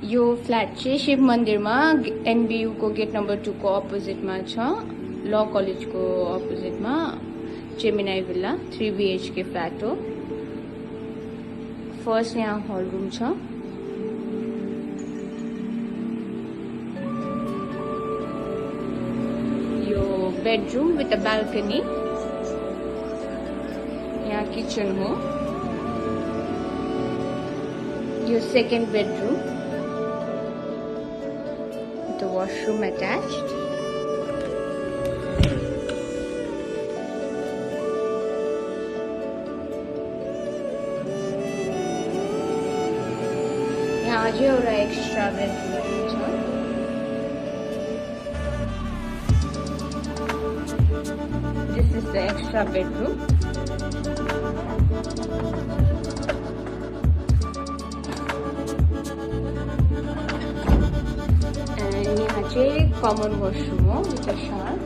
यो flat चाहिँ शिव मन्दिरमा NBU को गेट नम्बर 2 को अपोजिटमा छ। ल कलेजको अपोजिटमा जेमिनाई विल्ला 3 BHK फ्ल्याट हो। फर्स्ट यहाँ हल रुम छ। यो बेडरूम विथ अ बाल्कनी। यहाँ किचन हो। यो second bedroom with the washroom attached. यहाँ अझै एउटा एक्स्ट्रा बेडरूम छ। This is the extra bedroom. यहाँ चाहिँ कमन वॉशरूम हो विथ अ शावर।